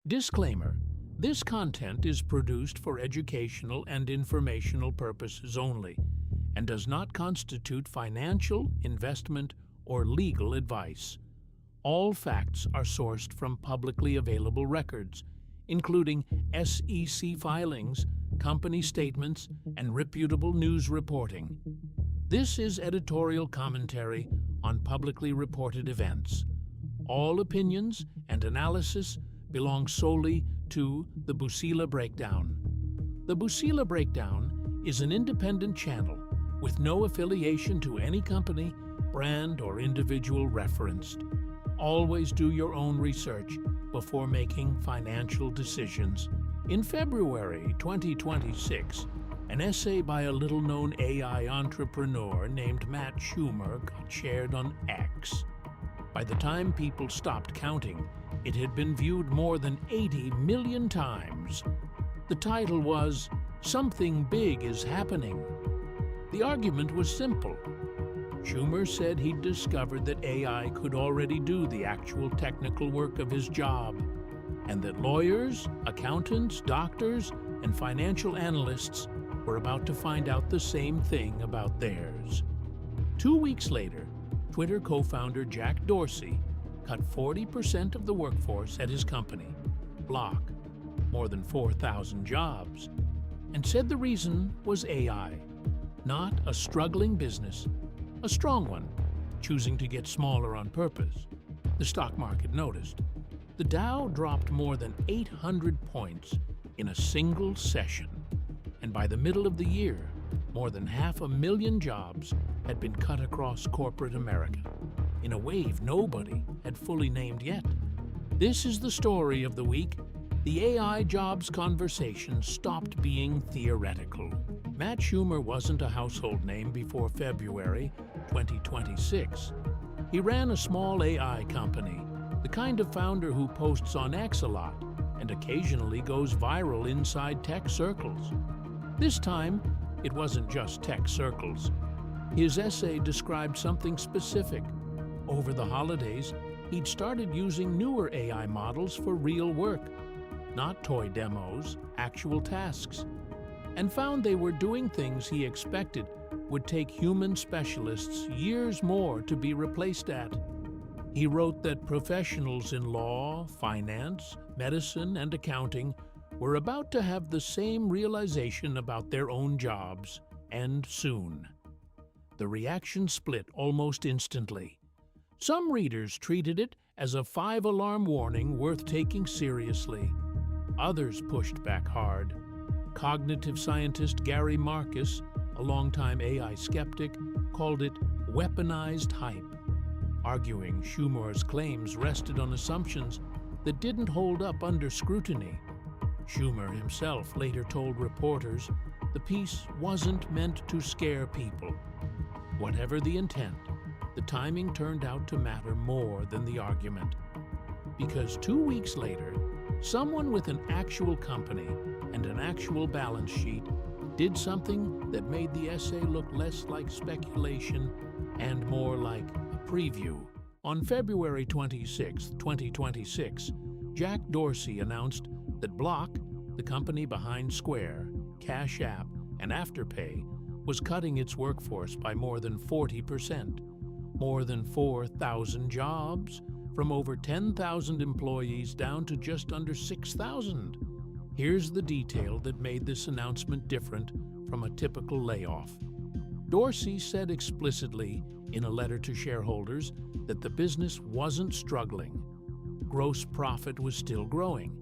Disclaimer: this content is produced for educational and informational purposes only and does not constitute financial, investment, or legal advice. All facts are sourced from publicly available records, including SEC filings, company statements, and reputable news reporting. This is editorial commentary on publicly reported events. All opinions and analysis belong solely to the Busila Breakdown. The Busila Breakdown is an independent channel with no affiliation to any company, brand, or individual referenced. Always do your own research before making financial decisions. In February 2026, an essay by a little-known AI entrepreneur named Matt Schumer got shared on X. By the time people stopped counting, it had been viewed more than 80 million times. The title was, "Something Big is Happening." The argument was simple. Schumer said he'd discovered that AI could already do the actual technical work of his job, and that lawyers, accountants, doctors, and financial analysts were about to find out the same thing about theirs. 2 weeks later, Twitter co-founder Jack Dorsey cut 40% of the workforce at his company, Block, more than 4,000 jobs, and said the reason was AI, not a struggling business, a strong one, choosing to get smaller on purpose. The stock market noticed. The Dow dropped more than 800 points in a single session, and by the middle of the year, more than 500,000 jobs had been cut across corporate America, in a wave nobody had fully named yet. This is the story of the week. The AI jobs conversation stopped being theoretical. Matt Schumer wasn't a household name before February 2026. He ran a small AI company, the kind of founder who posts on X a lot and occasionally goes viral inside tech circles. This time, it wasn't just tech circles. His essay described something specific. Over the holidays, he'd started using newer AI models for real work, not toy demos, actual tasks, and found they were doing things he expected would take human specialists years more to be replaced at. He wrote that professionals in law, finance, medicine, and accounting were about to have the same realization about their own jobs, and soon. The reaction split almost instantly. Some readers treated it as a 5-alarm warning worth taking seriously. Others pushed back hard. Cognitive scientist Gary Marcus, a longtime AI skeptic, called it weaponized hype, arguing Schumer's claims rested on assumptions that didn't hold up under scrutiny. Schumer himself later told reporters the piece wasn't meant to scare people. Whatever the intent, the timing turned out to matter more than the argument. Because 2 weeks later, someone with an actual company and an actual balance sheet did something that made the essay look less like speculation and more like a preview. On February 26, 2026, Jack Dorsey announced that Block, the company behind Square, Cash App, and Afterpay, was cutting its workforce by more than 40%, more than 4,000 jobs, from over 10,000 employees down to just under 6,000. Here's the detail that made this announcement different from a typical layoff. Dorsey said explicitly in a letter to shareholders that the business wasn't struggling. Gross profit was still growing.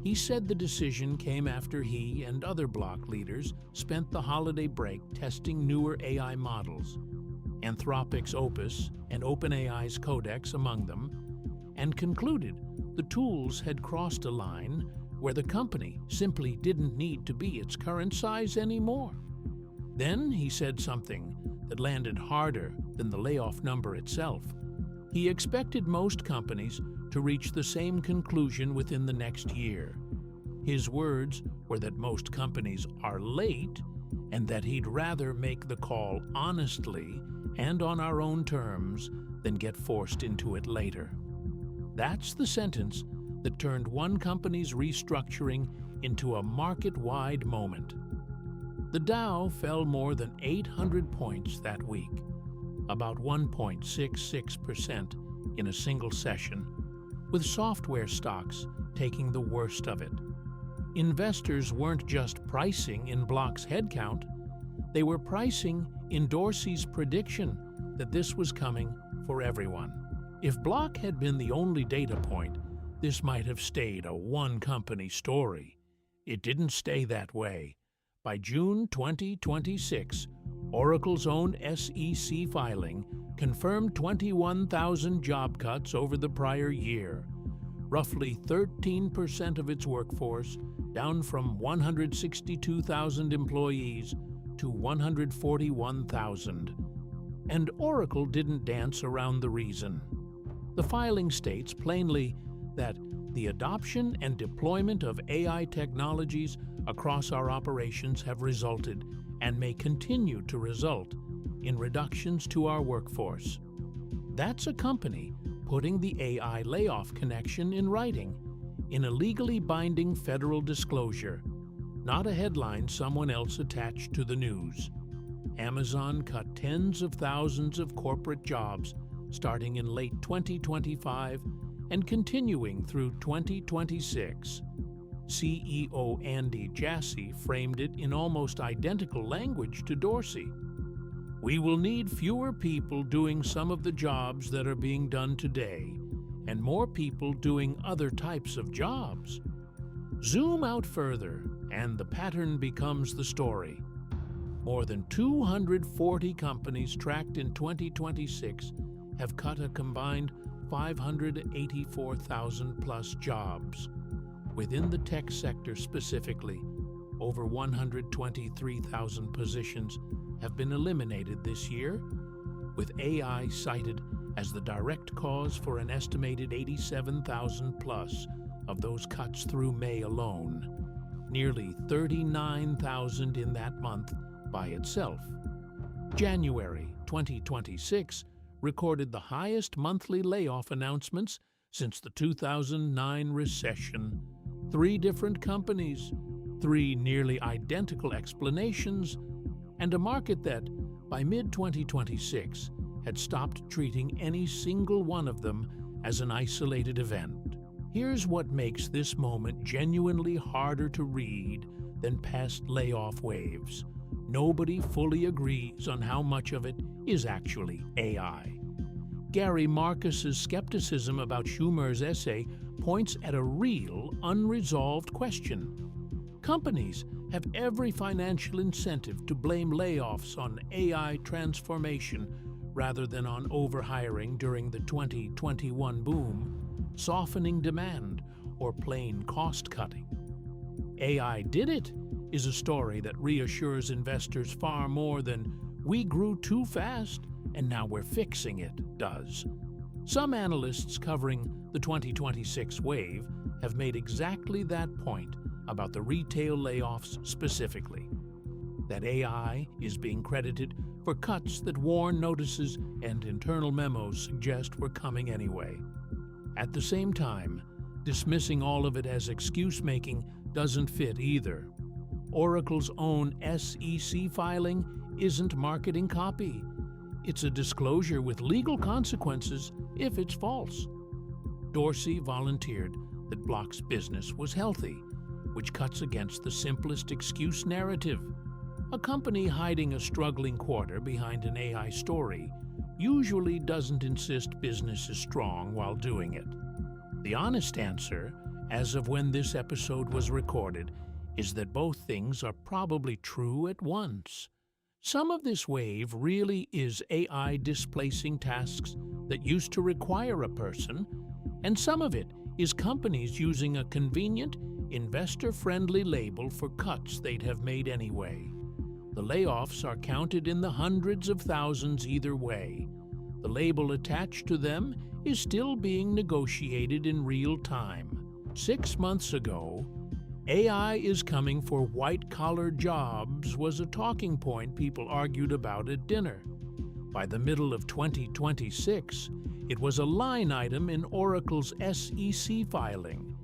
He said the decision came after he and other Block leaders spent the holiday break testing newer AI models, Anthropic's Opus and OpenAI's Codex among them, and concluded the tools had crossed a line where the company simply didn't need to be its current size anymore. Then he said something that landed harder than the layoff number itself. He expected most companies to reach the same conclusion within the next year. His words were that most companies are late and that he'd rather make the call honestly and on our own terms than get forced into it later. That's the sentence that turned one company's restructuring into a market-wide moment. The Dow fell more than 800 points that week, about 1.66% in a single session, with software stocks taking the worst of it. Investors weren't just pricing in Block's headcount, they were pricing in Dorsey's prediction that this was coming for everyone. If Block had been the only data point, this might have stayed a one-company story. It didn't stay that way. By June 2026, Oracle's own SEC filing confirmed 21,000 job cuts over the prior year, roughly 13% of its workforce, down from 162,000 employees to 141,000. And Oracle didn't dance around the reason. The filing states plainly that the adoption and deployment of AI technologies across our operations have resulted and may continue to result in reductions to our workforce. That's a company putting the AI layoff connection in writing, in a legally binding federal disclosure, not a headline someone else attached to the news. Amazon cut tens of thousands of corporate jobs starting in late 2025 and continuing through 2026. CEO Andy Jassy framed it in almost identical language to Dorsey. We will need fewer people doing some of the jobs that are being done today, and more people doing other types of jobs. Zoom out further, and the pattern becomes the story. More than 240 companies tracked in 2026 have cut a combined 584,000 plus jobs. Within the tech sector specifically, over 123,000 positions have been eliminated this year, with AI cited as the direct cause for an estimated 87,000 plus of those cuts through May alone, nearly 39,000 in that month by itself. January 2026 recorded the highest monthly layoff announcements since the 2009 recession. 3 different companies, 3 nearly identical explanations, and a market that, by mid-2026, had stopped treating any single one of them as an isolated event. Here's what makes this moment genuinely harder to read than past layoff waves. Nobody fully agrees on how much of it is actually AI. Gary Marcus's skepticism about Schumer's essay points at a real, unresolved question. Companies have every financial incentive to blame layoffs on AI transformation rather than on overhiring during the 2021 boom, softening demand, or plain cost-cutting. AI did it is a story that reassures investors far more than "we grew too fast and now we're fixing it" does. Some analysts covering the 2026 wave have made exactly that point about the retail layoffs specifically. That AI is being credited for cuts that WARN notices and internal memos suggest were coming anyway. At the same time, dismissing all of it as excuse-making doesn't fit either. Oracle's own SEC filing isn't marketing copy. It's a disclosure with legal consequences if it's false. Dorsey volunteered that Block's business was healthy, which cuts against the simplest excuse narrative. A company hiding a struggling quarter behind an AI story usually doesn't insist business is strong while doing it. The honest answer, as of when this episode was recorded, is that both things are probably true at once. Some of this wave really is AI displacing tasks that used to require a person, and some of it is companies using a convenient, investor-friendly label for cuts they'd have made anyway. The layoffs are counted in the hundreds of thousands either way. The label attached to them is still being negotiated in real time. 6 months ago, AI is coming for white-collar jobs was a talking point people argued about at dinner. By the middle of 2026, it was a line item in Oracle's SEC filing.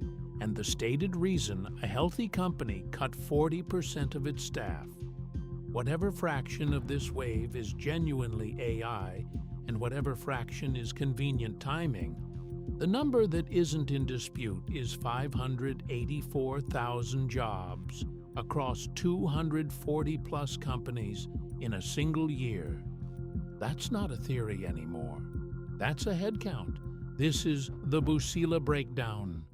and the stated reason a healthy company cut 40% of its staff. Whatever fraction of this wave is genuinely AI, and whatever fraction is convenient timing, the number that isn't in dispute is 584,000 jobs across 240-plus companies in a single year. That's not a theory anymore. That's a headcount. This is the Busila Breakdown.